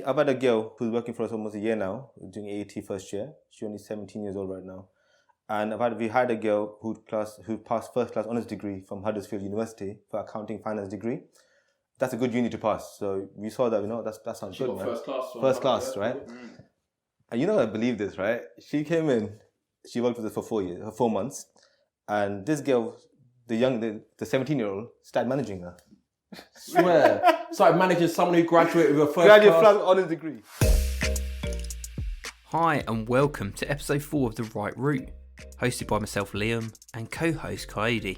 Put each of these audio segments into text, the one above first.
I've had a girl who's working for us almost a year now, doing AAT first year. She's only 17 years old right now. And we had a girl who passed first class honours degree from Huddersfield University for accounting finance degree. That's a good uni to pass. So we saw that, that sounds good, man. First class, right? Mm. And I believe this, right? She came in, she worked with us for 4 months. And this girl, the 17-year-old, started managing her. Swear. Started managing someone who graduated with a first class honours degree. Hi and welcome to episode 4 of The Right Route, hosted by myself Liam and co-host Kayode.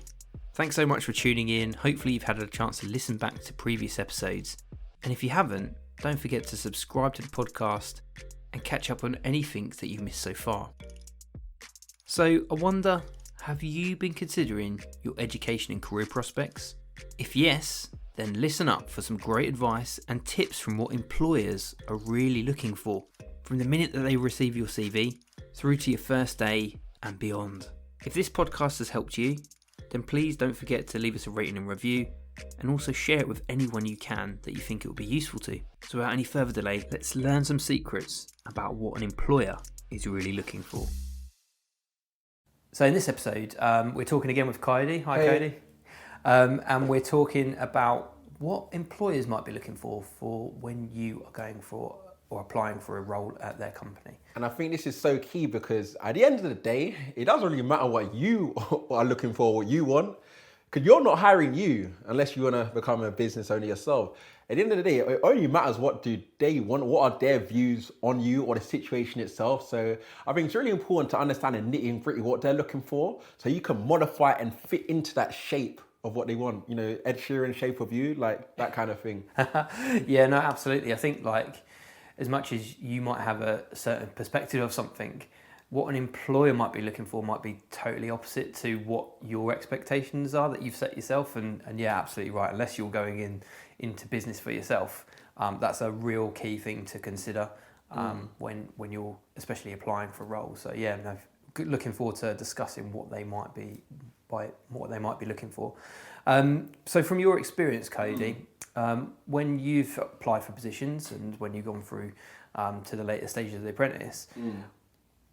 Thanks so much for tuning in. Hopefully you've had a chance to listen back to previous episodes. And if you haven't, don't forget to subscribe to the podcast and catch up on anything that you've missed so far. So I wonder, have you been considering your education and career prospects? If yes, then listen up for some great advice and tips from what employers are really looking for, from the minute that they receive your CV through to your first day and beyond. If this podcast has helped you, then please don't forget to leave us a rating and review, and also share it with anyone you can that you think it will be useful to. So without any further delay, let's learn some secrets about what an employer is really looking for. So in this episode, we're talking again with Kayode. Hi, Kayode. And we're talking about what employers might be looking for when you are going for or applying for a role at their company. And I think this is so key because at the end of the day, it doesn't really matter what you are looking for, what you want, because you're not hiring you unless you want to become a business owner yourself. At the end of the day, it only matters what do they want, what are their views on you or the situation itself. So I think it's really important to understand the nitty and gritty what they're looking for so you can modify and fit into that shape of what they want. Ed Sheeran shape of you, like that kind of thing. Yeah, no, absolutely. I think as much as you might have a certain perspective of something, what an employer might be looking for might be totally opposite to what your expectations are that you've set yourself. And yeah, absolutely right. Unless you're going into business for yourself, that's a real key thing to consider when you're especially applying for roles. So yeah, no, looking forward to discussing what they might be looking for. So from your experience, Kayode, when you've applied for positions and when you've gone through to the later stages of The Apprentice,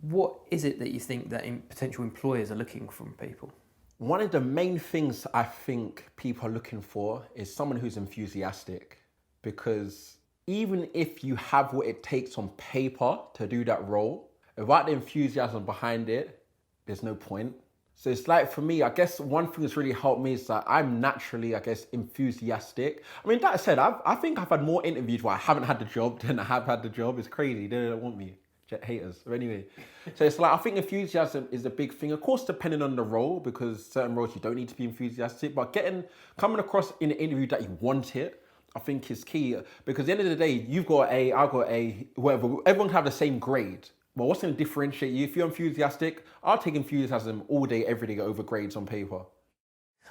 what is it that you think that potential employers are looking from people? One of the main things I think people are looking for is someone who's enthusiastic, because even if you have what it takes on paper to do that role, without the enthusiasm behind it, there's no point. So it's like, for me, I guess one thing that's really helped me is that I'm naturally, enthusiastic. I mean, that said, I think I've had more interviews where I haven't had the job than I have had the job. It's crazy. They don't want me. Haters. But anyway, so it's like, I think enthusiasm is a big thing. Of course, depending on the role, because certain roles you don't need to be enthusiastic, but coming across in an interview that you want it, I think is key. Because at the end of the day, you've got A, I've got A, whatever. Everyone can have the same grade. But what's going to differentiate you? If you're enthusiastic, I'll take enthusiasm all day, every day over grades on paper.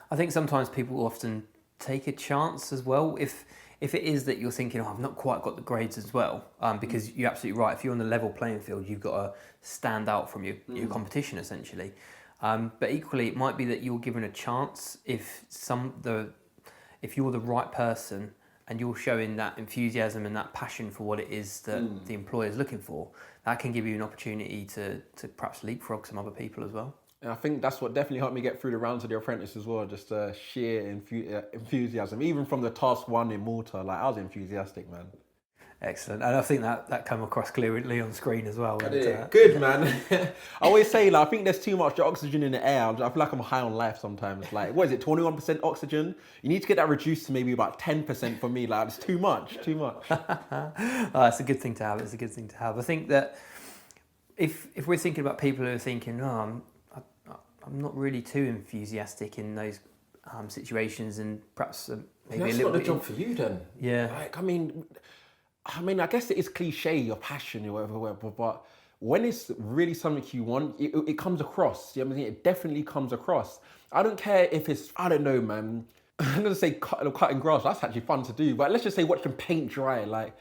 I think sometimes people often take a chance as well. If it is that you're thinking, I've not quite got the grades as well, because you're absolutely right. If you're on the level playing field, you've got to stand out from your competition, essentially. But equally, it might be that you're given a chance if you're the right person and you're showing that enthusiasm and that passion for what it is that the employer is looking for. That can give you an opportunity to perhaps leapfrog some other people as well. And I think that's what definitely helped me get through the rounds of The Apprentice as well, just sheer enthusiasm. Even from the task 1 in Malta, I was enthusiastic, man. Excellent. And I think that came across clearly on screen as well. Good, man. I always say, I think there's too much oxygen in the air. I feel like I'm high on life sometimes. What is it, 21% oxygen? You need to get that reduced to maybe about 10% for me. It's too much. It's a good thing to have. I think that if we're thinking about people who are thinking, I'm not really too enthusiastic in those situations, and perhaps maybe that's a little not the bit job for you then. Yeah. I guess it is cliche, your passion or whatever, but when it's really something you want, it comes across. It definitely comes across. I don't care if it's, I don't know, man. I'm going to say cutting grass. That's actually fun to do. But let's just say watching paint dry.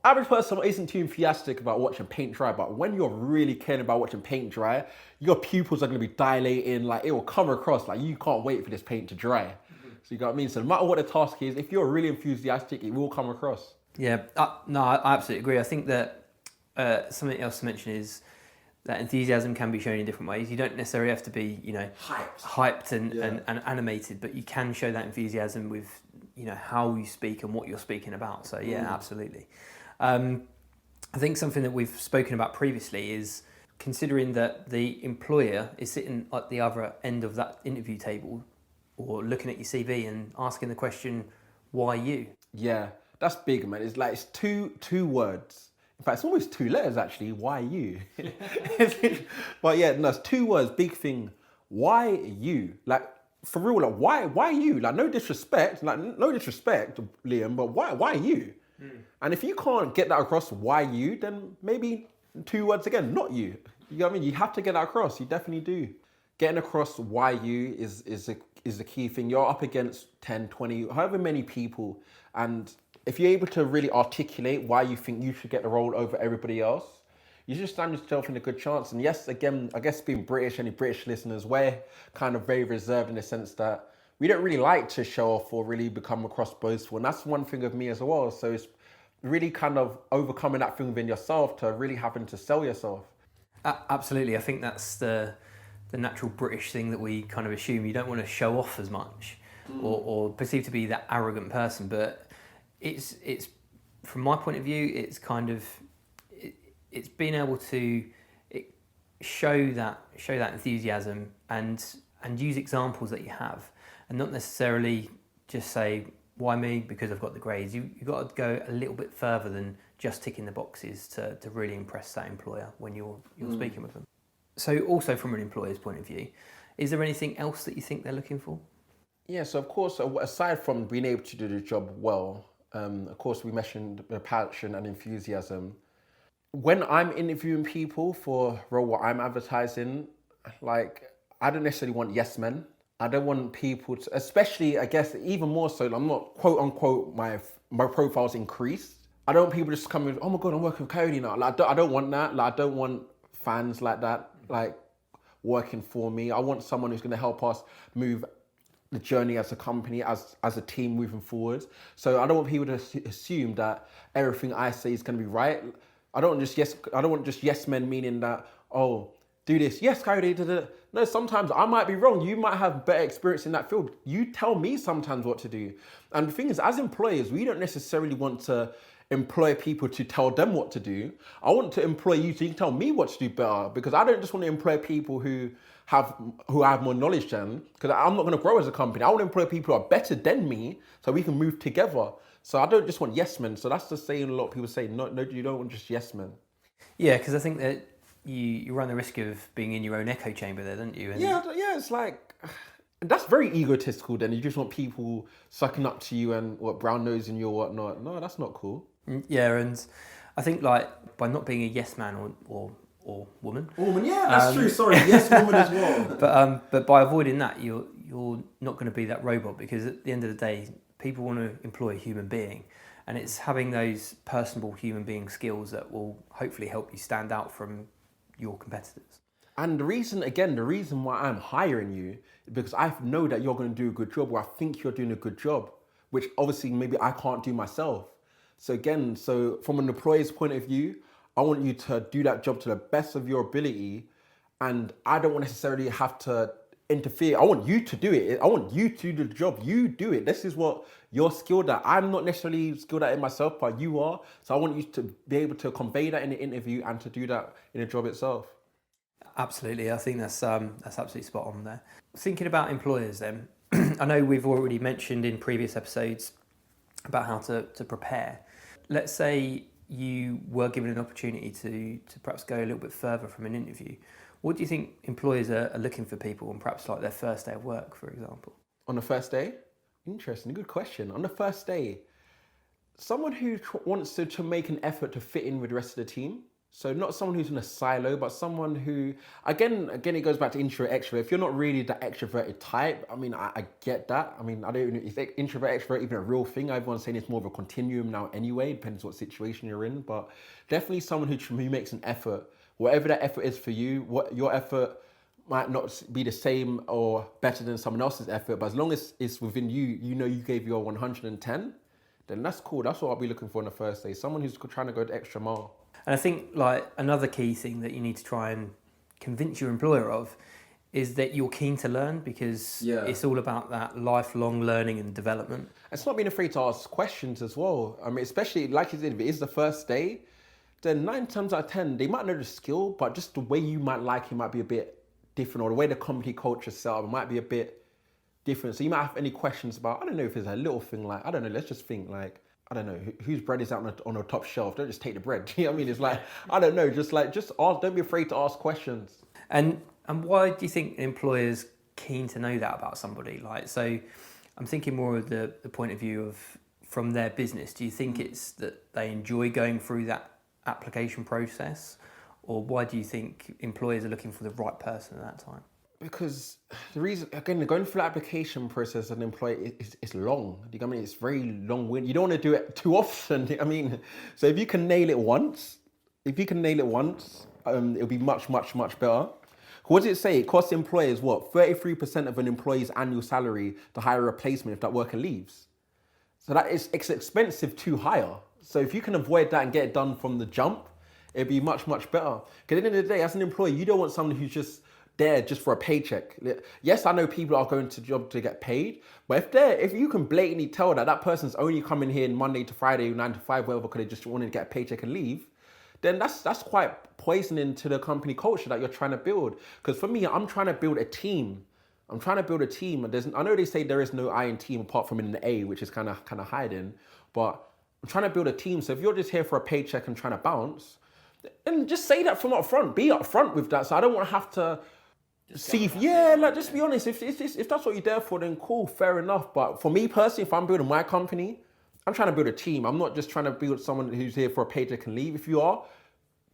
Average person isn't too enthusiastic about watching paint dry. But when you're really caring about watching paint dry, your pupils are going to be dilating. It will come across. You can't wait for this paint to dry. So you got what I mean? So no matter what the task is, if you're really enthusiastic, it will come across. Yeah, no, I absolutely agree. I think that something else to mention is that enthusiasm can be shown in different ways. You don't necessarily have to be, hyped and animated, but you can show that enthusiasm with, how you speak and what you're speaking about. So yeah, absolutely. I think something that we've spoken about previously is considering that the employer is sitting at the other end of that interview table or looking at your CV and asking the question, why you? Yeah, that's big, man. It's like, it's two words. In fact, it's almost 2 letters, actually. Why you? But yeah, no, it's 2 words, big thing. Why you? Like, for real, like, why you? Like, no disrespect, Liam, but why you? And if you can't get that across, why you, then maybe 2 words again, not you. You know what I mean? You have to get that across. You definitely do. Getting across why you is the key thing. You're up against 10, 20, however many people. And if you're able to really articulate why you think you should get the role over everybody else, you just stand yourself in a good chance. And yes, again, I guess being British, any British listeners, we're kind of very reserved in the sense that we don't really like to show off or really become across boastful. And that's one thing of me as well. So it's really kind of overcoming that thing within yourself to really having to sell yourself. Absolutely. I think that's the natural British thing that we kind of assume. You don't want to show off as much or perceive to be that arrogant person. But it's from my point of view, it's kind of it's being able to show that enthusiasm and use examples that you have, and not necessarily just say, why me? Because I've got the grades. You've got to go a little bit further than just ticking the boxes to really impress that employer when you're speaking with them. So also from an employer's point of view, is there anything else that you think they're looking for? Yeah, so of course, aside from being able to do the job well, of course we mentioned the passion and enthusiasm. When I'm interviewing people for a role what I'm advertising, like, I don't necessarily want yes men. I don't want people to, especially, I guess, even more so, I'm not, quote unquote, my profile's increased. I don't want people just coming, oh my God, I'm working with Kayode now. Like, I don't want that. Like, I don't want fans like that, like, working for me. I want someone who's going to help us move the journey as a company, as a team moving forward. So I don't want people to assume that everything I say is going to be right. I don't want just yes men, meaning that, oh, do this. Yes, Kayode. No, sometimes I might be wrong. You might have better experience in that field. You tell me sometimes what to do. And the thing is, as employers, we don't necessarily want to employ people to tell them what to do. I want to employ you so you can tell me what to do better, because I don't just want to employ people who have more knowledge than, because I'm not going to grow as a company. I want to employ people who are better than me so we can move together. So I don't just want yes men. So that's the saying a lot of people say, no, you don't want just yes men. Yeah, because I think that you run the risk of being in your own echo chamber there, don't you? And yeah, it's like, that's very egotistical then. You just want people sucking up to you and brown nosing you or whatnot. No, that's not cool. Yeah, and I think, like, by not being a yes man or woman. Woman, yeah, that's true. Sorry, yes, woman as well. But by avoiding that, you're not going to be that robot, because at the end of the day, people want to employ a human being, and it's having those personable human being skills that will hopefully help you stand out from your competitors. And the reason why I'm hiring you is because I know that you're going to do a good job, or I think you're doing a good job, which obviously maybe I can't do myself. So from an employer's point of view, I want you to do that job to the best of your ability, and I don't want necessarily have to interfere. I want you to do it. I want you to do the job. You do it. This is what you're skilled at. I'm not necessarily skilled at it myself, but you are. So I want you to be able to convey that in the interview and to do that in the job itself. Absolutely. I think that's absolutely spot on there. Thinking about employers then, I know we've already mentioned in previous episodes about how to prepare. Let's say you were given an opportunity to perhaps go a little bit further from an interview. What do you think employers are looking for people on perhaps like their first day of work, for example? On the first day? Interesting, good question. On the first day, someone who wants to make an effort to fit in with the rest of the team. So not someone who's in a silo, but someone who, again, it goes back to introvert, extrovert. If you're not really the extroverted type, I mean, I get that. I mean, I don't know, is introvert, extrovert even a real thing? Everyone's saying it's more of a continuum now anyway, depends what situation you're in, but definitely someone who makes an effort. Whatever that effort is for you, what your effort might not be the same or better than someone else's effort, but as long as it's within you, you know you gave your 110, then that's cool. That's what I'll be looking for on the first day. Someone who's trying to go the extra mile. And I think like another key thing that you need to try and convince your employer of is that you're keen to learn, because it's all about that lifelong learning and development. It's not being afraid to ask questions as well. I mean, especially like you said, if it is the first day, then 9 times out of 10, they might know the skill, but just the way you might like it might be a bit different, or the way the company culture is set up might be a bit different. So you might have any questions about, I don't know if it's a little thing like, I don't know, let's just think like, I don't know, whose bread is out on the top shelf? Don't just take the bread. You know what I mean? It's like, I don't know, just ask, don't be afraid to ask questions. And why do you think employers keen to know that about somebody? Like, so I'm thinking more of the point of view of from their business. Do you think it's that they enjoy going through that application process, or why do you think employers are looking for the right person at that time? Because the reason, again, going through the application process as an employee is long. You know what I mean? It's very long-winded. You don't want to do it too often. I mean, so if you can nail it once, it'll be much, much, much better. What does it say? It costs employers, 33% of an employee's annual salary to hire a replacement if that worker leaves. So it's expensive to hire. So if you can avoid that and get it done from the jump, it'd be much, much better. Because at the end of the day, as an employee, you don't want someone who's just there just for a paycheck. Yes, I know people are going to job to get paid, but if you can blatantly tell that person's only coming here Monday to Friday, 9 to 5, whatever, because they just wanted to get a paycheck and leave, then that's quite poisoning to the company culture that you're trying to build. Because for me, I'm trying to build a team. And I know they say there is no I in team apart from in the A, which is kind of hiding, but I'm trying to build a team. So if you're just here for a paycheck and trying to bounce, then just say that from up front. Be up front with that. So I don't want to have to just be honest. If that's what you're there for, then cool, fair enough. But for me personally, if I'm building my company, I'm trying to build a team. I'm not just trying to build someone who's here for a paycheck and leave. If you are,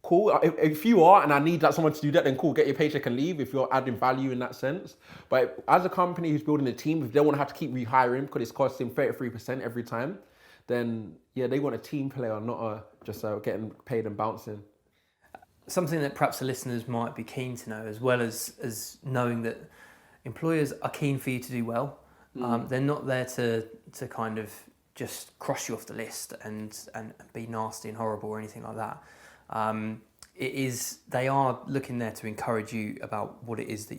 cool. If you are, and I need someone to do that, then cool, get your paycheck and leave if you're adding value in that sense. But as a company who's building a team, if they want to have to keep rehiring because it's costing 33% every time, then they want a team player, not just getting paid and bouncing. Something that perhaps the listeners might be keen to know, as well as knowing that employers are keen for you to do well. They're not there to kind of just cross you off the list and be nasty and horrible or anything like that. They are looking there to encourage you about what it is that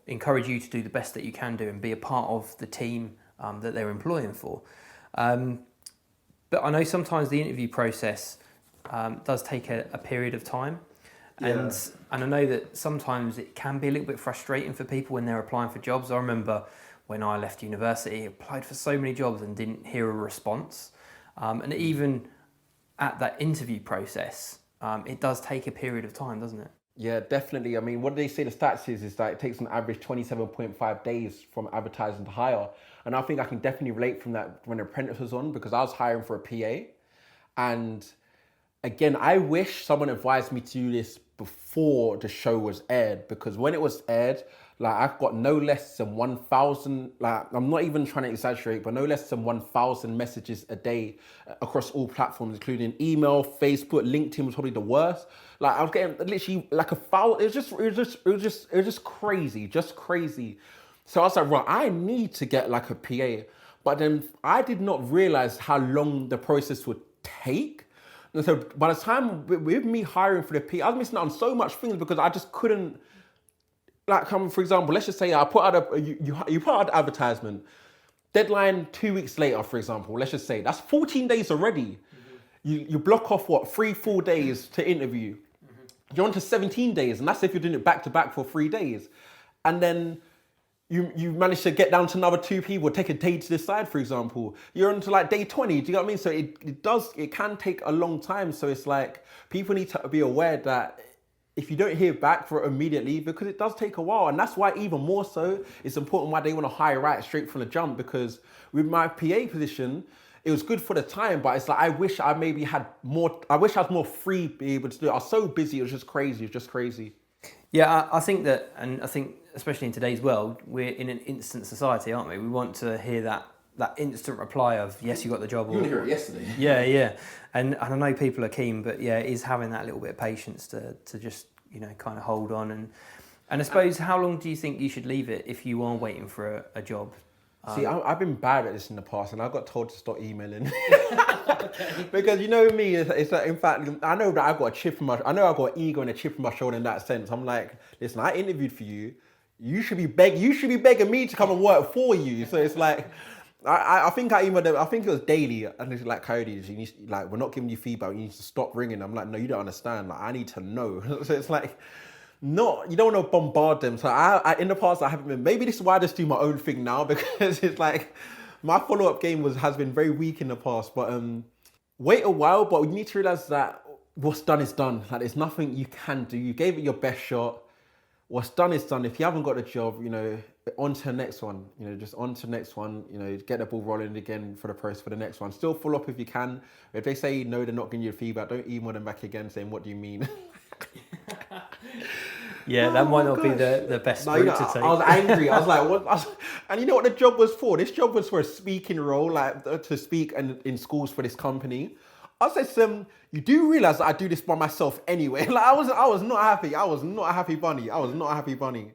encourage you to do the best that you can do and be a part of the team that they're employing for. But I know sometimes the interview process does take a period of time. And I know that sometimes it can be a little bit frustrating for people when they're applying for jobs. I remember when I left university, I applied for so many jobs and didn't hear a response. And even at that interview process, it does take a period of time, doesn't it? Yeah, definitely. I mean, what they say the stats is that it takes on average 27.5 days from advertising to hire. And I think I can definitely relate from that when the Apprentice was on, because I was hiring for a PA. And again, I wish someone advised me to do this before the show was aired, because when it was aired, I've got no less than 1,000, I'm not even trying to exaggerate, but no less than 1,000 messages a day across all platforms, including email, Facebook, LinkedIn was probably the worst. I was getting literally a foul. It was just crazy. So I was like, right, I need to get a PA. But then I did not realize how long the process would take. And so by the time with me hiring for the PA, I was missing out on so much things because I just couldn't. For example, let's just say I put out you put out an advertisement, deadline 2 weeks later, for example, let's just say that's 14 days already. Mm-hmm. You block off 3-4 days to interview. Mm-hmm. You're on to 17 days, and that's if you're doing it back to back for 3 days. And then you manage to get down to another 2 people, take a day to decide, for example. You're on to day 20, do you know what I mean? So it can take a long time. So it's people need to be aware that if you don't hear back for it immediately, because it does take a while. And that's why even more so, it's important why they want to hire right straight from the jump, because with my PA position, it was good for the time, but it's I wish I maybe had more, I wish I was more free to be able to do it. I was so busy, it was just crazy. Yeah, I think that, and I think especially in today's world, we're in an instant society, aren't we? We want to hear that instant reply of, yes, you got the job. You want to hear it yesterday. Yeah. And I know people are keen, but yeah, it is having that little bit of patience to just, kind of hold on. And I suppose, how long do you think you should leave it if you are waiting for a job? See, I've been bad at this in the past, and I got told to stop emailing. Because you know me, it's like, in fact, I know that I've got a chip in my, I know I've got an ego and a chip in my shoulder in that sense. I'm like, listen, I interviewed for you. You should be begging me to come and work for you. So it's like, I think I emailed them. I think it was daily, and it's like, Kayode, you need, like, we're not giving you feedback. You need to stop ringing. I'm like, no, you don't understand. Like, I need to know. So it's like, not, you don't want to bombard them. So I in the past I haven't been. Maybe this is why I just do my own thing now, because it's like my follow-up game has been very weak in the past. But wait a while. But you need to realize that what's done is done. Like, there's nothing you can do. You gave it your best shot. What's done is done. If you haven't got a job, you know, on to the next one. You know, just on to the next one. You know, get the ball rolling again for the process for the next one. Still follow up if you can. If they say no, they're not giving you feedback, don't email them back again saying, what do you mean? Yeah, that might not be the best route to take. I was angry. I was like, what? And you know what the job was for? This job was for a speaking role, like to speak in schools for this company. I said, you do realize that I do this by myself anyway. Like, I was not happy. I was not a happy bunny.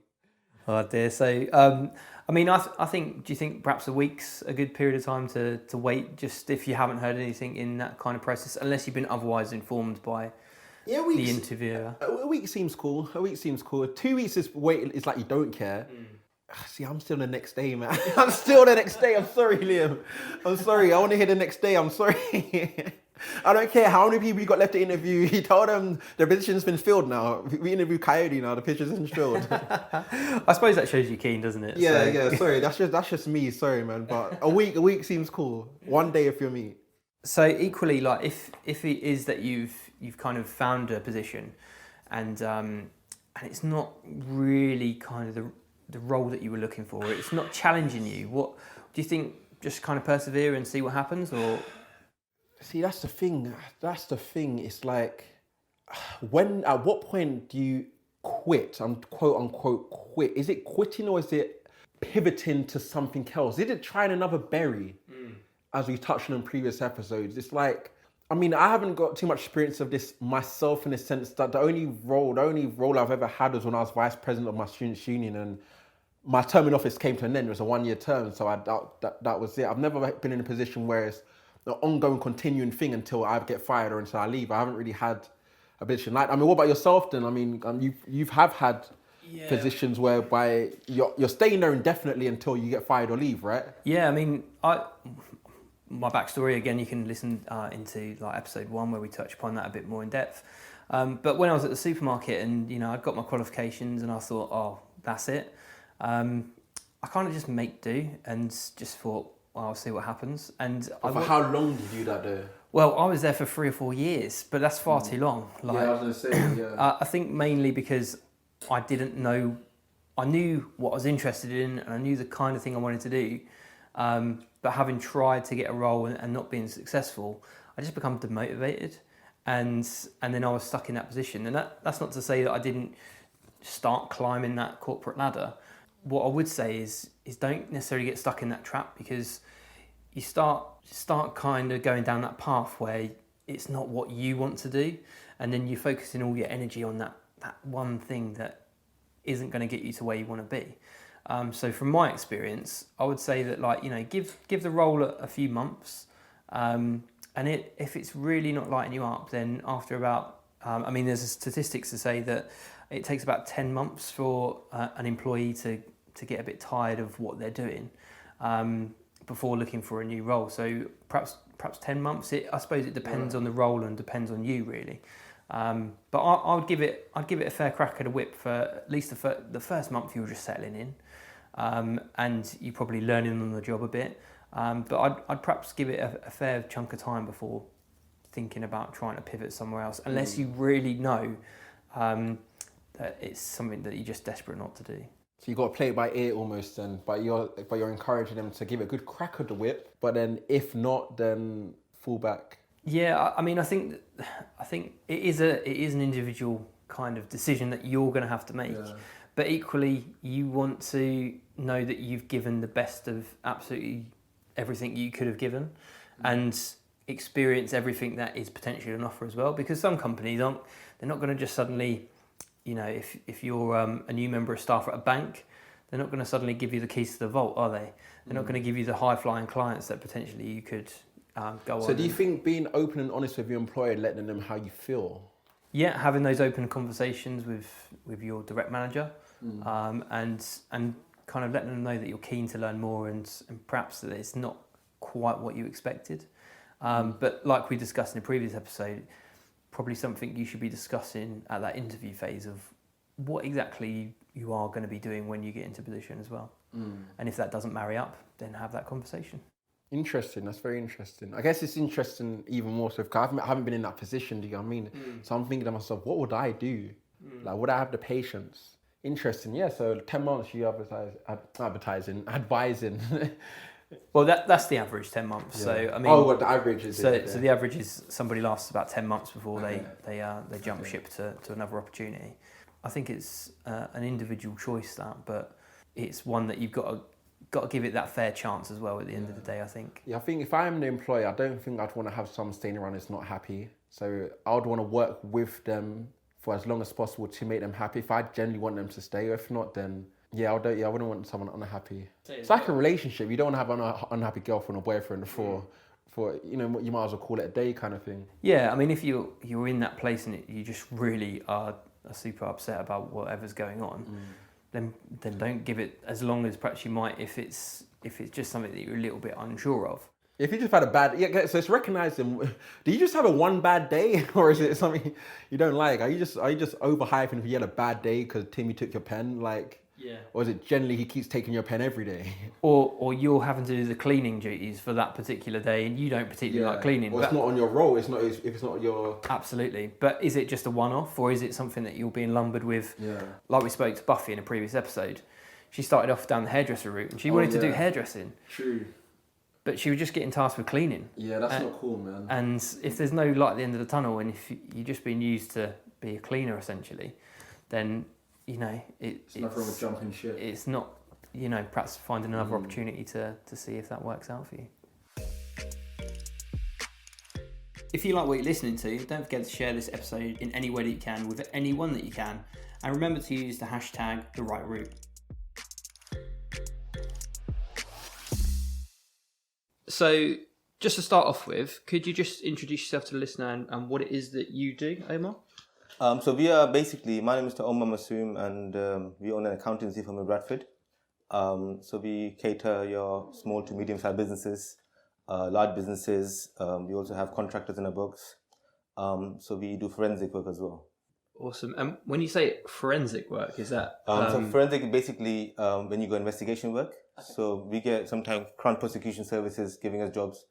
Oh dear. So, I mean, I think, do you think perhaps a week's a good period of time to wait, just if you haven't heard anything in that kind of process, unless you've been otherwise informed by the interviewer? A week seems cool. 2 weeks is wait. It's like you don't care. See, I'm still the next day, man. I'm still the next day. I'm sorry, Liam. I'm sorry. I want to hear the next day. I'm sorry. I don't care how many people you got left to interview. You told them the position's been filled now. We interview Kayode now. The position's filled. I suppose that shows you're keen, doesn't it? Yeah. Sorry, that's just me. Sorry, man. But a week seems cool. 1 day if you're me. So equally, like if it is that you've kind of found a position, and it's not really kind of the role that you were looking for, it's not challenging you. What do you think? Just kind of persevere and see what happens, or? See, that's the thing. It's like, at what point do you quit? I'm quote unquote quit. Is it quitting or is it pivoting to something else? Is it trying another berry? As we touched on in previous episodes, it's like, I mean, I haven't got too much experience of this myself in the sense that the only role I've ever had was when I was vice president of my students' union, and my term in office came to an end. It was a 1-year term, so that was it. I've never been in a position where it's the ongoing, continuing thing until I get fired or until I leave. I haven't really had a position like. I mean, what about yourself then? I mean, you've had positions whereby you're staying there indefinitely until you get fired or leave, right? Yeah, I mean, my backstory again. You can listen into like episode 1 where we touch upon that a bit more in depth. But when I was at the supermarket and I'd got my qualifications and I thought, oh, that's it. I kind of just make do and just thought, I'll see what happens. And for how long did you do that though? Well, I was there for 3 or 4 years, but that's far too long. Like, yeah, I was going to say, yeah. I think mainly because I didn't know, I knew what I was interested in and I knew the kind of thing I wanted to do. But having tried to get a role and not being successful, I just become demotivated. And then I was stuck in that position. And that's not to say that I didn't start climbing that corporate ladder. What I would say is don't necessarily get stuck in that trap, because you start kind of going down that path where it's not what you want to do, and then you're focusing all your energy on that one thing that isn't going to get you to where you want to be. So from my experience, I would say that give the role a few months, and if it's really not lighting you up, then after about there's statistics to say that it takes about 10 months for an employee to get a bit tired of what they're doing before looking for a new role. So perhaps 10 months. I suppose it depends on the role and depends on you really. But I would give it a fair crack at a whip for at least the first month. You're just settling in, and you're probably learning on the job a bit. But I'd perhaps give it a fair chunk of time before thinking about trying to pivot somewhere else, unless you really know that it's something that you're just desperate not to do. So you got to play it by ear almost then, but you're encouraging them to give it a good crack at the whip. But then if not, then fall back. Yeah, I mean, I think it is an individual kind of decision that you're going to have to make. Yeah. But equally, you want to know that you've given the best of absolutely everything you could have given, and experience everything that is potentially an offer as well. Because some companies they're not going to just suddenly, if you're a new member of staff at a bank, they're not going to suddenly give you the keys to the vault, are they? They're not going to give you the high-flying clients that potentially you could go on. So do you think being open and honest with your employer, letting them know how you feel? Yeah, having those open conversations with your direct manager, and kind of letting them know that you're keen to learn more and perhaps that it's not quite what you expected. But like we discussed in a previous episode, probably something you should be discussing at that interview phase of what exactly you are going to be doing when you get into position as well. And if that doesn't marry up, then have that conversation. Interesting. That's very interesting. I guess it's interesting even more so because I haven't been in that position. Do you know what I mean? So I'm thinking to myself, what would I do? Like, would I have the patience? Interesting. Yeah. So 10 months you advising. Well, that's the average, 10 months. Yeah. So I mean, what the average is? So the average is somebody lasts about 10 months before they jump ship to another opportunity. I think it's an individual choice but it's one that you've got to give it that fair chance as well at the end of the day, I think. Yeah, I think if I'm the employer, I don't think I'd want to have someone staying around who's not happy. So I would want to work with them for as long as possible to make them happy. If I genuinely want them to stay, or if not, then I wouldn't want someone unhappy. It's like a relationship. You don't want to have an unhappy girlfriend or boyfriend for you might as well call it a day kind of thing. Yeah, I mean, if you're in that place and you just really are super upset about whatever's going on, then don't give it as long as perhaps you might if it's just something that you're a little bit unsure of. If you just had a bad, so it's recognizing. Do you just have a one bad day, or is it something you don't like? Are you just overhyping if you had a bad day because Timmy took your pen, like? Yeah. Or is it generally he keeps taking your pen every day? Or you're having to do the cleaning duties for that particular day and you don't particularly like cleaning. Well, it's not on your role. It's not if it's not your... Absolutely. But is it just a one-off or is it something that you're being lumbered with? Yeah. Like we spoke to Buffy in a previous episode. She started off down the hairdresser route and she wanted to do hairdressing. True. But she was just getting tasked with cleaning. Yeah, that's not cool, man. And if there's no light at the end of the tunnel and if you're just being used to be a cleaner essentially, then... it's nothing wrong with jumping ship. It's not, perhaps finding another opportunity to see if that works out for you. If you like what you're listening to, don't forget to share this episode in any way that you can with anyone that you can. And remember to use the hashtag #TheRightRoute. So, just to start off with, could you just introduce yourself to the listener and what it is that you do, Omar? So we are basically, my name is Omar Masoom and we own an accountancy firm in Bradford. So we cater your small to medium-sized businesses, large businesses. We also have contractors in our books. So we do forensic work as well. Awesome. And when you say forensic work, is that... So forensic is basically when you go investigation work. Okay. So we get sometimes Crown Prosecution Services giving us jobs.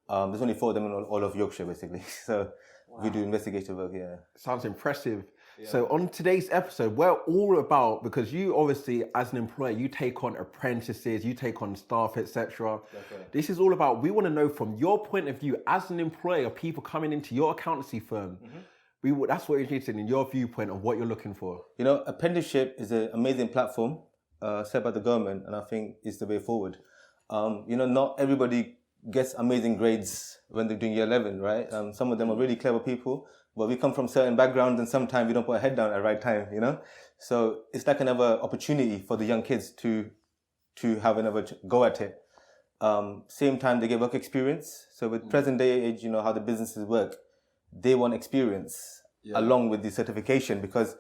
There's only 4 of them in all of Yorkshire, basically. So we do investigative work, yeah. Sounds impressive. Yeah. So on today's episode, we're all about, because you obviously, as an employer, you take on apprentices, you take on staff, etc. Right. This is all about, we want to know from your point of view, as an employer, people coming into your accountancy firm, that's what you're interested in, your viewpoint of what you're looking for. Apprenticeship is an amazing platform set by the government, and I think it's the way forward. Not everybody gets amazing grades when they're doing year 11, right? Some of them are really clever people, but we come from certain backgrounds and sometimes we don't put our head down at the right time, So it's like another opportunity for the young kids to have another go at it. Same time, they get work experience. So with present day age, how the businesses work, they want experience along with the certification because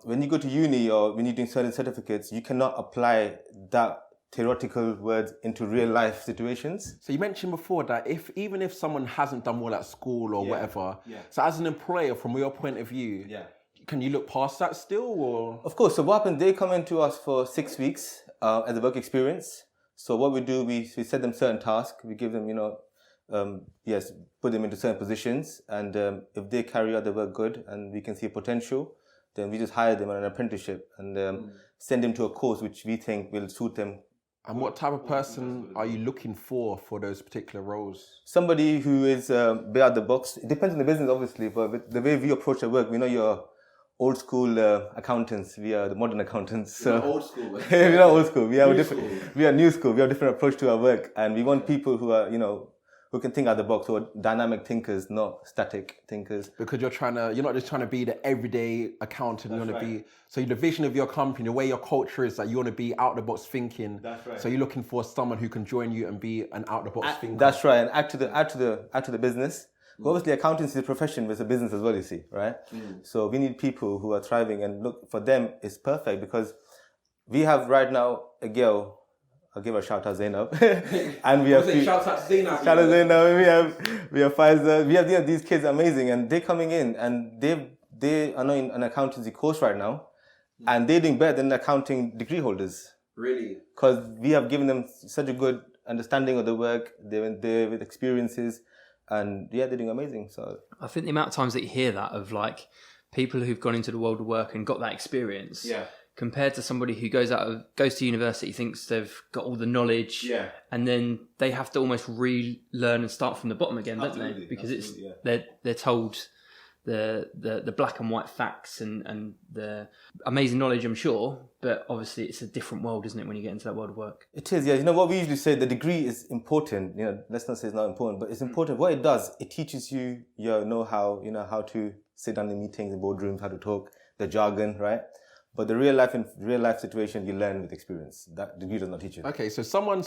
when you go to uni or when you're doing certain certificates, you cannot apply that theoretical words into real life situations. So you mentioned before that even if someone hasn't done well at school or whatever, so as an employer, from your point of view, can you look past that still? Or of course. So what happens? They come into us for 6 weeks as a work experience. So what we do, we set them certain tasks. We give them, put them into certain positions, and if they carry out the work good and we can see potential, then we just hire them on an apprenticeship and send them to a course which we think will suit them. And what type of person are you looking for those particular roles? Somebody who is a bit out of the box. It depends on the business, obviously, but the way we approach our work, we know you're old school accountants. We are the modern accountants. So old school. We're not old school. We are new school. We have a different approach to our work, and we want people who are, who can think out the box, who are dynamic thinkers, not static thinkers. Because you're not just trying to be the everyday accountant. You want to be, so the vision of your company, the way your culture is, that you want to be out the box thinking. That's right. So you're looking for someone who can join you and be an out the box thinker. That's right, and add to the business. But obviously, accountancy is a profession, but it's a business as well. You see, right? So we need people who are thriving, and look, for them, it's perfect because we have right now a girl. I'll give her a shout out, Zainab. And we have shout out to Zainab. Shout out Zainab. We have Pfizer. We have these kids are amazing, and they're coming in, and they are not in an accountancy course right now, and they're doing better than accounting degree holders. Really? Because we have given them such a good understanding of the work. They're there with experiences, and yeah, they're doing amazing. So I think the amount of times that you hear that of like people who've gone into the world of work and got that experience. Yeah. Compared to somebody who goes to university, thinks they've got all the knowledge, and then they have to almost relearn and start from the bottom again, don't they? Because they're told the black and white facts and the amazing knowledge, I'm sure, but obviously it's a different world, isn't it, when you get into that world of work? It is, yeah. You know what we usually say, the degree is important. You know, let's not say it's not important, but it's important. What it does, it teaches you your know-how, how to sit down in meetings, in boardrooms, how to talk, the jargon, right? But the real life situation, you learn with experience. That degree does not teach you. Okay, so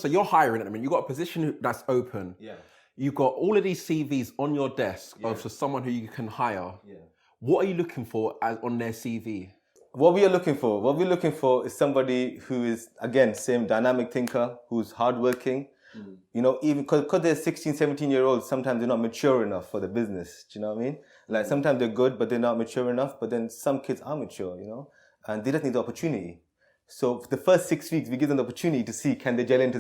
you're hiring at the moment. You've got a position that's open. Yeah. You've got all of these CVs on your desk of someone who you can hire. Yeah. What are you looking for on their CV? What we're looking for is somebody who is, again, same dynamic thinker, who's hardworking. Even because they're 16, 17-year-olds, sometimes they're not mature enough for the business. Do you know what I mean? Like sometimes they're good, but they're not mature enough. But then some kids are mature, and they just need the opportunity. So for the first 6 weeks, we give them the opportunity to see, can they gel into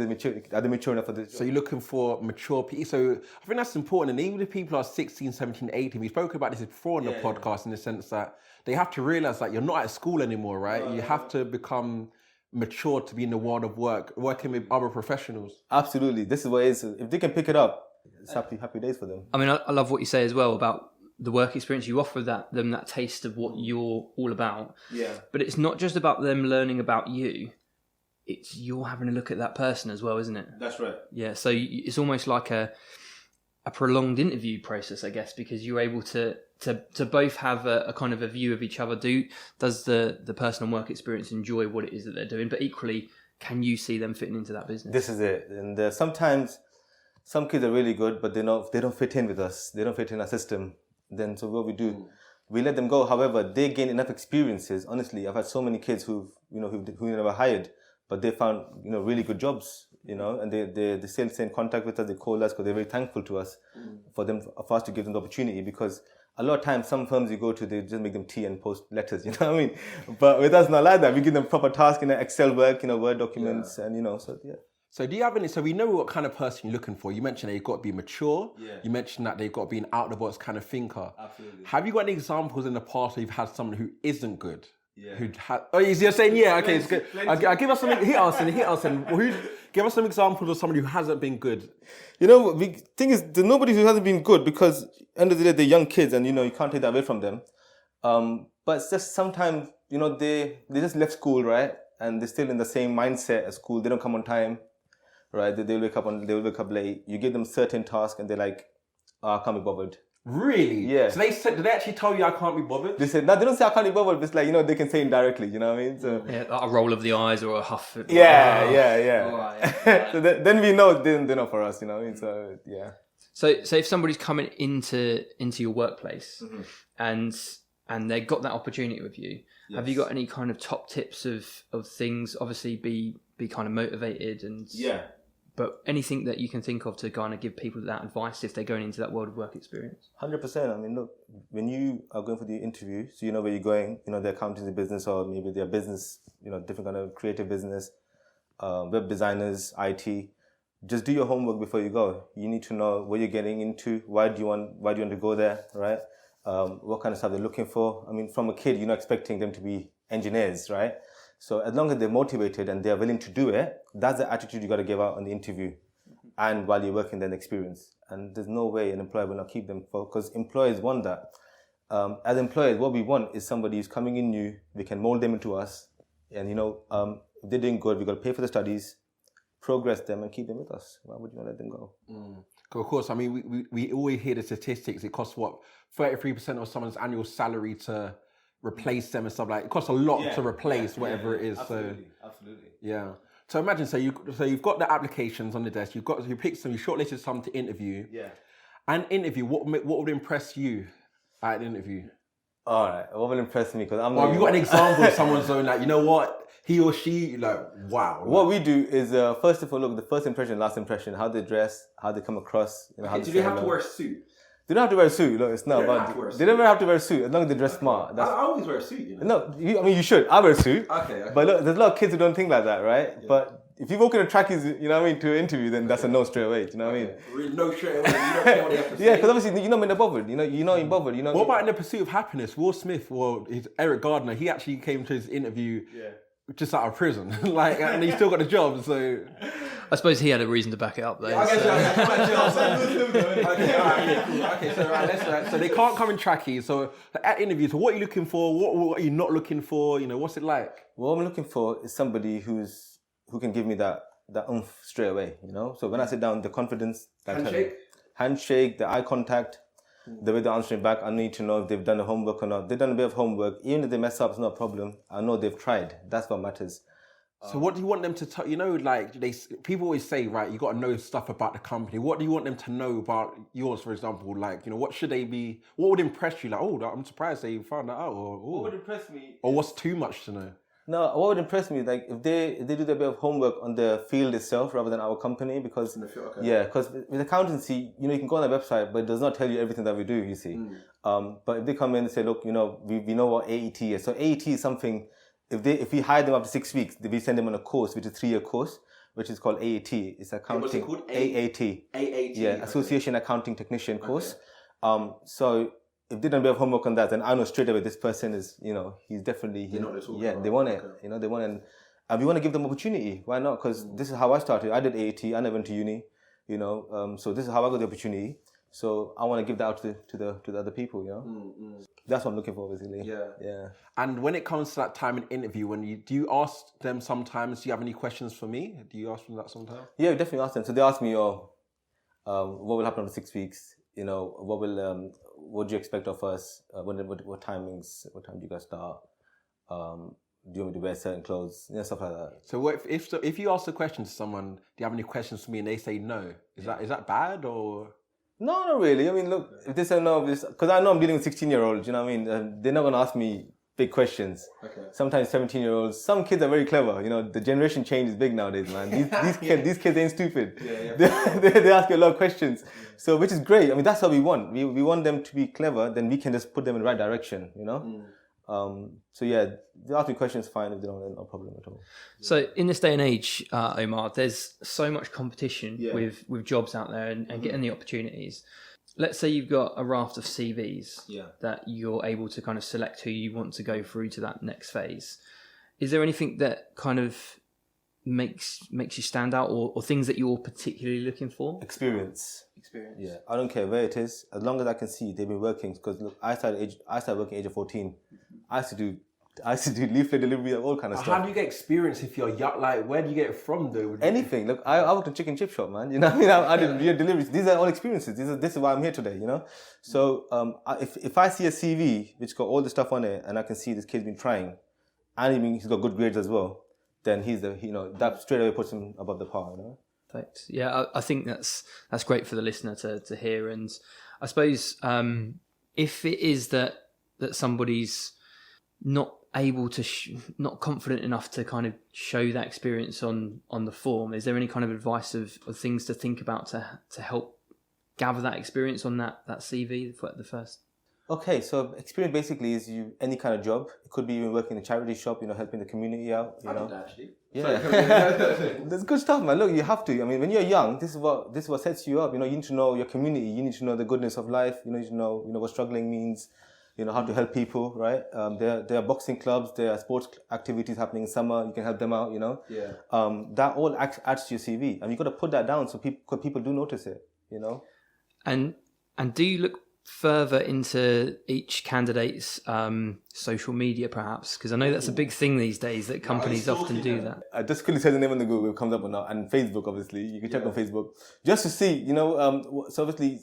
are they mature enough for this job? So you're looking for mature people. So I think that's important. And even if people are 16, 17, 18, we spoke about this before on the podcast in the sense that they have to realize that you're not at school anymore, right? You have to become mature to be in the world of work, working with other professionals. Absolutely. This is what it is. If they can pick it up, it's happy days for them. I mean, I love what you say as well about the work experience. You offer them that taste of what you're all about. Yeah. But it's not just about them learning about you. It's you're having a look at that person as well, isn't it? That's right. Yeah. So it's almost like a prolonged interview process, I guess, because you're able to both have a kind of a view of each other. Does the person on work experience enjoy what it is that they're doing? But equally, can you see them fitting into that business? This is it. And sometimes some kids are really good, but they don't fit in with us. They don't fit in our system. Then so what we do, we let them go. However, they gain enough experiences. Honestly, I've had so many kids who never hired, but they found really good jobs. And they still stay in contact with us. They call us because they're very thankful to us for us to give them the opportunity. Because a lot of times, some firms you go to, they just make them tea and post letters. You know what I mean? But with us, not like that. We give them proper tasks, Excel work, Word documents, and so yeah. So do you have any? So we know what kind of person you're looking for. You mentioned that you've got to be mature. Yeah. You mentioned that they've got to be an out the box kind of thinker. Absolutely. Have you got any examples in the past where you've had someone who isn't good? Yeah. You're saying yeah? Okay, it's good. Give us something. Hit us and give us some examples of somebody who hasn't been good. The thing is, there's nobody who hasn't been good because end of the day they're young kids and you can't take that away from them. But it's just sometimes they just left school, right, and they're still in the same mindset as school. They don't come on time. Right, they'll wake up late. You give them certain tasks, and they're like, "I can't be bothered." Really? Yeah. So did they actually tell you I can't be bothered? They said, no, they don't say I can't be bothered. But it's like they can say indirectly. You know what I mean? So yeah, like a roll of the eyes or a huff. Yeah. Right. So then we know they're not for us. You know what I mean? So yeah. So if somebody's coming into your workplace and they got that opportunity with you, have you got any kind of top tips of things? Obviously, be kind of motivated and But anything that you can think of to kind of give people that advice if they're going into that world of work experience? 100%. I mean, look, when you are going for the interview, so you know where you're going, they're accounting business or maybe their business, different kind of creative business, web designers, IT. Just do your homework before you go. You need to know what you're getting into. Why do you want to go there, right? What kind of stuff they're looking for. I mean, from a kid, you're not expecting them to be engineers, right? So as long as they're motivated and they're willing to do it, that's the attitude you got to give out on the interview and while you're working their experience. And there's no way an employer will not keep them because employers want that. As employers, what we want is somebody who's coming in new, we can mold them into us. And, if they're doing good, we got to pay for the studies, progress them and keep them with us. Why would you want to let them go? Of course, I mean, we always hear the statistics. It costs, what, 33% of someone's annual salary to replace them and stuff like that. It costs a lot to replace whatever it is. Absolutely. Yeah. So imagine, you've got the applications on the desk. You picked some, you shortlisted some to interview. Yeah. And interview, what would impress you at an interview? All right. What will impress me? Because I'm. Well, have you got an example of someone's going like, you know what, he or she, like, wow. What we do is first of all, look, the first impression, last impression, how they dress, how they come across. You know, how Do they have to wear a suit? They don't have to wear a suit. Look, it's not about. They never have to wear a suit as long as they dress smart. I always wear a suit. You know? No, I mean you should. I wear a suit. Okay. But look, there's a lot of kids who don't think like that, right? Yeah. But if you walk in a trackies, you know what I mean, to an interview, then that's a no straight away. Do you know what I mean? Really, no straight away. You don't care what they have to say. Yeah, because obviously you're not meant to bothered. You're not bothered. You know. What about In the Pursuit of Happiness? Will Smith, Eric Gardner, he actually came to his interview. Yeah. Just out of prison, and he still got a job. So, I suppose he had a reason to back it up, though. Okay, so they can't come in trackies. So at interviews, so what are you looking for? What are you not looking for? You know, what's it like? What I'm looking for is somebody who can give me that oomph straight away. You know, so when I sit down, the confidence, handshake, the eye contact. The way they're answering back, I need to know if they've done the homework or not. They've done a bit of homework. Even if they mess up, it's not a problem. I know they've tried. That's what matters. So what do you want them to, you know, like people always say, right, you got to know stuff about the company. What do you want them to know about yours, for example? Like, you know, what would impress you? Like, oh, I'm surprised they found that out. Or, what would impress me? Or what's too much to know? No, what would impress me, like if they do a bit of homework on the field itself rather than our company, because because with accountancy, you know, you can go on the website, but it does not tell you everything that we do. You see, but if they come in and say, look, you know, we know what AET is. So AET is something. If we hire them after 6 weeks, we send them on a course, which is a 3-year course, which is called AAT. It's accounting. What's it called? AAT. AAT. Yeah, okay. Association Accounting Technician course. So if they don't have homework on that, then I know straight away this person is, you know, he's definitely. They want it. You know, they want it, and we want to give them opportunity. Why not? Because this is how I started. I did AAT. I never went to uni. You know, so this is how I got the opportunity. So I want to give that out to the other people. You know, that's what I'm looking for, basically. Yeah. And when it comes to that time in interview, do you ask them sometimes? Do you have any questions for me? Do you ask them that sometimes? Yeah, we definitely ask them. So they ask me, what will happen after 6 weeks? You know, what do you expect of us? What timings? What time do you guys start? Do you want me to wear certain clothes? You know, stuff like that. So if you ask the question to someone, do you have any questions for me, and they say no, is that bad or? No, not really. I mean, look, if they say no, because I know I'm dealing with 16-year-olds. You know what I mean? They're not going to ask me big questions. Okay. Sometimes 17-year-olds. Some kids are very clever. You know, the generation change is big nowadays, man. These kids ain't stupid. They ask you a lot of questions. So, which is great. I mean, that's what we want. We want them to be clever. Then we can just put them in the right direction. You know. So yeah, they ask me questions, fine. If they don't, no problem at all. So in this day and age, Omar, there's so much competition with jobs out there and getting the opportunities. Let's say you've got a raft of CVs that you're able to kind of select who you want to go through to that next phase. Is there anything that kind of makes you stand out, or things that you're particularly looking for? Experience. Yeah, I don't care where it is, as long as I can see they've been working. Because look, I started working at age of 14. I used to do leaflet delivery, all kind of stuff. How do you get experience if you're young? Like, where do you get it from, though? Anything. Look, I worked in chicken chip shop, man. You know what I mean? I did deliveries. These are all experiences. This is why I'm here today, you know? So if I see a CV which got all the stuff on it and I can see this kid's been trying, and even he's got good grades as well, then that straight away puts him above the par, you know? Perfect. Yeah, I think that's great for the listener to hear. And I suppose if it is that somebody's not able to, not confident enough to kind of show that experience on the form, is there any kind of advice of things to think about to help gather that experience on that CV for the first? Okay, so experience basically is any kind of job. It could be even working in a charity shop, helping the community out. I know that actually. Yeah, that's good stuff, man. Look, you have to. I mean, when you're young, this is what sets you up. You need to know your community. You need to know the goodness of life. You need to know what struggling means. How to help people, right? There are boxing clubs, there are sports activities happening in summer. You can help them out, Yeah. That all adds to your CV, and you've got to put that down so people do notice it, And do you look further into each candidate's social media, perhaps? Because I know that's a big thing these days that companies often do that. I just quickly say the name on the Google, it comes up or not, and Facebook, obviously. You can check on Facebook just to see, so obviously,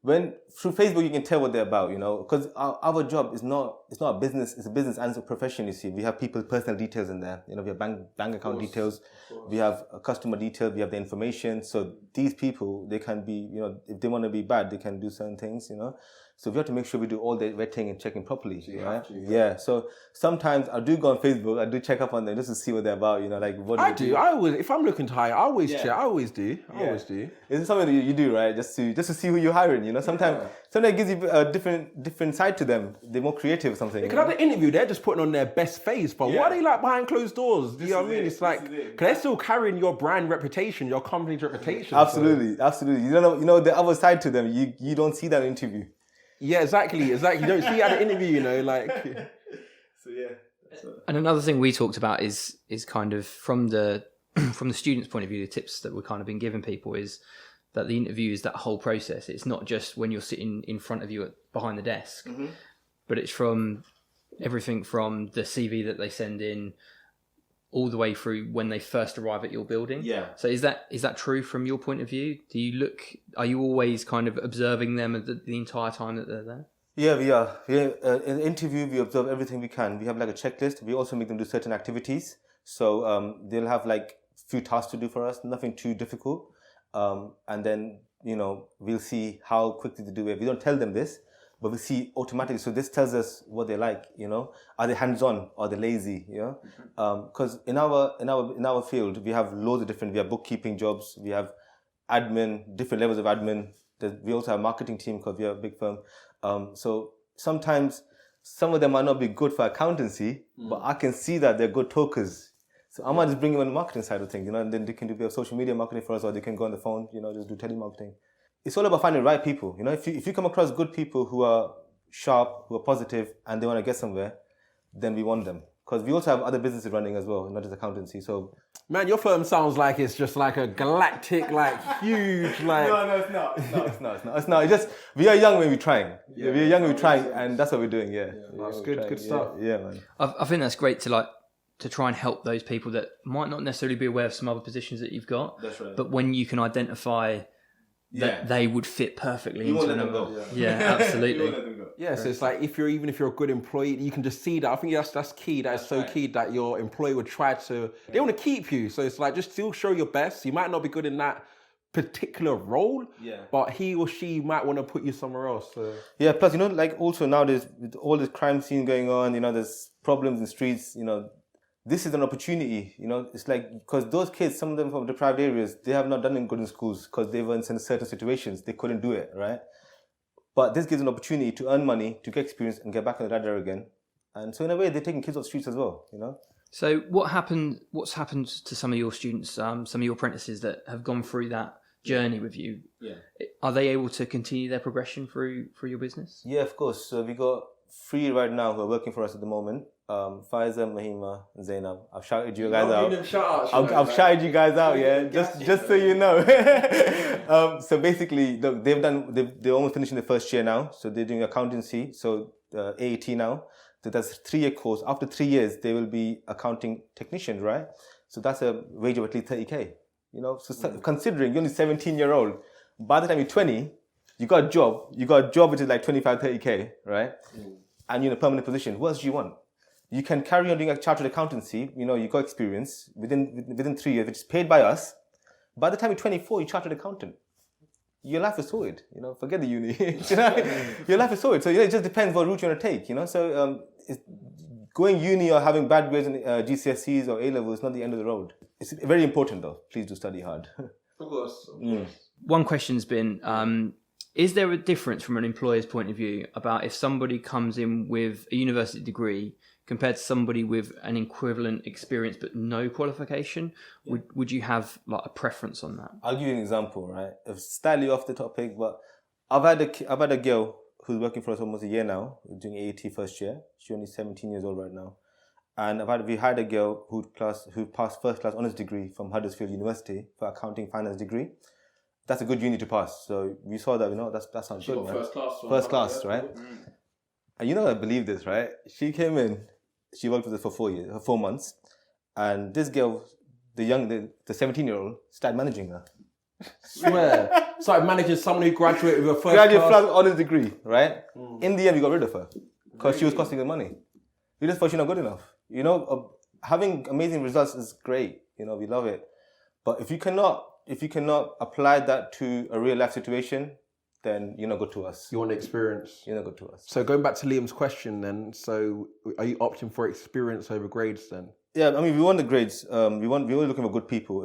when through Facebook you can tell what they're about, because our job is not, it's not a business, it's a business and it's a profession. You see, we have people's personal details in there. We have bank account details, we have a customer detail, we have the information. So these people, they can be, if they want to be bad, they can do certain things. So we have to make sure we do all the vetting and checking properly, right? Yeah. So sometimes I do go on Facebook, I do check up on them just to see what they're about, like what I do. I always, if I'm looking to hire, I always check. I always do. It's something that you do, right? Just to see who you're hiring. Sometimes it gives you a different side to them. They're more creative or something. Because at the interview, they're just putting on their best face, but what are they like behind closed doors? Do you know what I mean? It's like, because they're still carrying your brand reputation, your company's reputation. Absolutely. You don't know, the other side to them. You don't see that interview. Yeah, exactly. You don't see at the interview, So yeah. And another thing we talked about is kind of from the student's point of view, the tips that we've kind of been giving people is that the interview is that whole process. It's not just when you're sitting in front of you behind the desk, but it's from everything from the CV that they send in all the way through when they first arrive at your building. Yeah. So is that true from your point of view? Are you always kind of observing them the entire time that they're there? Yeah, we are. In the interview, we observe everything we can. We have like a checklist. We also make them do certain activities. So they'll have like few tasks to do for us, nothing too difficult. And then, we'll see how quickly they do it. We don't tell them this, but we see automatically. So this tells us what they like, Are they hands-on? Are they lazy? Because in our field, we have loads of we have bookkeeping jobs, we have admin, different levels of admin. We also have a marketing team because we are a big firm. So sometimes some of them might not be good for accountancy, but I can see that they're good talkers. So I might just bring them on the marketing side of things, and then they can do a bit of social media marketing for us, or they can go on the phone, just do telemarketing. It's all about finding the right people. If you come across good people who are sharp, who are positive, and they want to get somewhere, then we want them. Because we also have other businesses running as well, not just accountancy. So, man, your firm sounds like it's just like a galactic, huge, No, it's not. It's just we are young when we're trying. Yeah, we are young when we're trying, and that's what we're doing. Yeah, that's good stuff. Yeah, man. I think that's great to try and help those people that might not necessarily be aware of some other positions that you've got. That's right. But when you can identify that they would fit perfectly into an number. Yeah, absolutely. Yeah, so it's like if you're a good employee, you can just see that. I think that's key. That is so key that your employee would try to. They want to keep you, so it's like just still show your best. You might not be good in that particular role, but he or she might want to put you somewhere else. So. Yeah, plus also nowadays with all this crime scene going on, there's problems in streets. This is an opportunity, it's like, because those kids, some of them from deprived areas, they have not done good in schools because they were in certain situations, they couldn't do it, right? But this gives an opportunity to earn money, to get experience and get back on the ladder again. And so in a way, they're taking kids off the streets as well, So what's happened to some of your students, some of your apprentices that have gone through that journey with you? Yeah. Are they able to continue their progression through your business? Yeah, of course. So we got 3 right now who are working for us at the moment. Faiza, Mahima, Zainab. I've shouted you guys out. I've shouted you guys out, just so you know. So basically, look, they're almost finishing the first year now. So they're doing accountancy. So AAT now. So that's a 3-year course. After 3 years, they will be accounting technicians, right? So that's a wage of at least 30K. So considering you're only 17-year-old, by the time you're 20, you got a job. You got a job which is like 25, 30K, right? And you're in a permanent position. What else do you want? You can carry on doing a chartered accountancy. You got experience within 3 years, which is paid by us. By the time you're 24, you're chartered accountant. Your life is sorted. Forget the uni. Your life is sorted. So it just depends what route you want to take. So going uni or having bad grades in GCSEs or A level is not the end of the road. It's very important though. Please do study hard. Of course. One question's been. Is there a difference from an employer's point of view about if somebody comes in with a university degree compared to somebody with an equivalent experience but no qualification? Would you have a preference on that? I'll give you an example, right? It's slightly off the topic, but I've had a girl who's working for us almost a year now, doing AAT first year. She's only 17 years old right now. And we had a girl who passed first class honours degree from Huddersfield University for accounting finance degree. that's a good uni to pass. So we saw that, that sounds good, man. First class, right? And I believe this, right? She came in, she worked with us for 4 months, and this girl, the 17-year-old, started managing her. Swear. Started managing someone who graduated with a first class honours degree, right? In the end, we got rid of her because she was costing us money. We just thought she's not good enough. Having amazing results is great. We love it. But if you cannot apply that to a real life situation, then you're not good to us. You want experience. You're not good to us. So going back to Liam's question then, so are you opting for experience over grades then? Yeah, I mean, we want the grades. We're only looking for good people.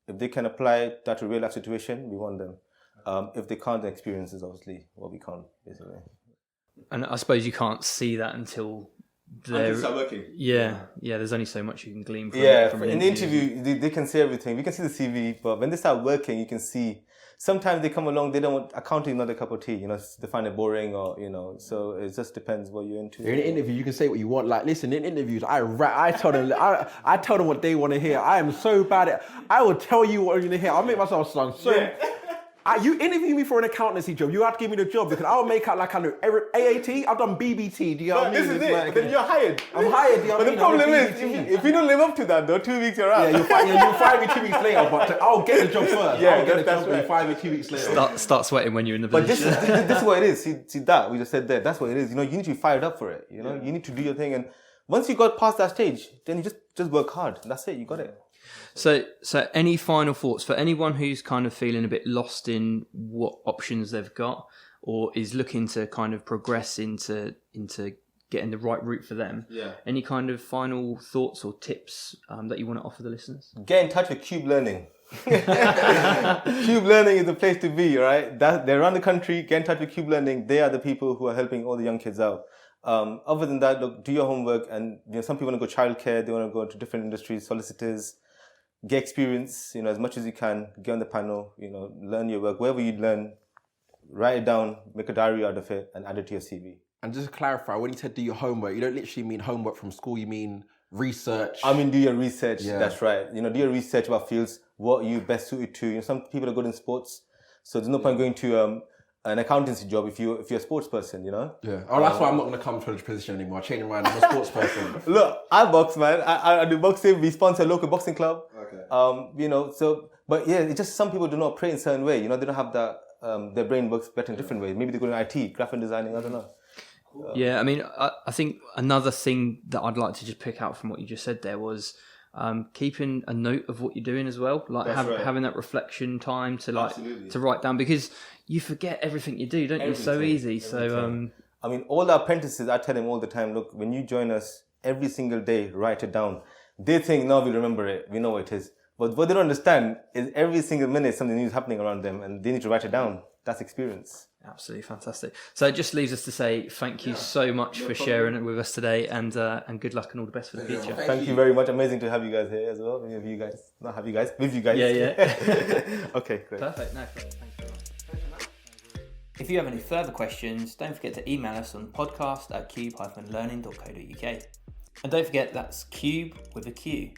If they can apply that to a real life situation, we want them. If they can't, the experience is obviously what we can't, basically. And I suppose you can't see that until they're working. Yeah, there's only so much you can glean from from in the interview, they can see everything. We can see the CV, but when they start working, you can see. Sometimes they come along, they don't want accounting, not a cup of tea. They find it boring, or So it just depends what you're into. In an interview, you can say what you want. Like, listen, in interviews, I tell them, I tell them what they want to hear. I am so bad at. I will tell you what you want to hear. I'll make myself sound so. Yeah. You interview me for an accountancy job, you have to give me the job because I'll make out like I know AAT, I've done BBT, do you know what I mean? This is it, like, then you're hired. I'm hired, do you know what I mean? But the problem is, if you don't live up to that though, 2 weeks you're out. Yeah, you'll fire me 2 weeks later, but I'll get the job first. Yeah, I'll get the job right. And fire me 2 weeks later. Start sweating when you're in the But position. this is what it is. See that, we just said that, that's what it is. You need to be fired up for it. You need to do your thing, and once you got past that stage, then you just work hard. That's it, you got it. So any final thoughts for anyone who's kind of feeling a bit lost in what options they've got, or is looking to kind of progress into getting the right route for them? Yeah. Any kind of final thoughts or tips that you want to offer the listeners? Get in touch with Cube Learning. Cube Learning is the place to be, right? They're around the country. Get in touch with Cube Learning. They are the people who are helping all the young kids out. Other than that, look, do your homework. And some people want to go childcare. They want to go into different industries, solicitors. Get experience, as much as you can. Get on the panel, learn your work. Wherever you learn, write it down, make a diary out of it, and add it to your CV. And just to clarify, when you said do your homework, you don't literally mean homework from school. You mean research. I mean, do your research. Yeah. That's right. Do your research about fields, what you best suited to. Some people are good in sports, so there's no point going to an accountancy job if you're a sports person. Yeah. Oh, that's why I'm not going to come to this position anymore. I changed my mind. I'm a sports person. Look, I box, man. I do boxing. We sponsor a local boxing club. Okay. But yeah, it's just some people do not pray in a certain way. They don't have that. Their brain works better in different ways. Maybe they go in IT, graphic designing. I don't know. Yeah, I mean, I think another thing that I'd like to just pick out from what you just said there was keeping a note of what you're doing as well, like having that reflection time to to write down, because you forget everything you do, don't you? So easy. So I mean, all the apprentices, I tell them all the time, look, when you join us, every single day, write it down. They think, no, we remember it, we know what it is. But what they don't understand is every single minute something new is happening around them, and they need to write it down. That's experience. Absolutely fantastic. So it just leaves us to say thank you so much for sharing it with us today, and good luck and all the best for the future. Thank you very much. Amazing to have you guys here as well. With you guys. Yeah. Okay, great. Perfect. No, thanks very much. If you have any further questions, don't forget to email us on podcast@cube-learning.co.uk. And don't forget, that's Cube with a Q.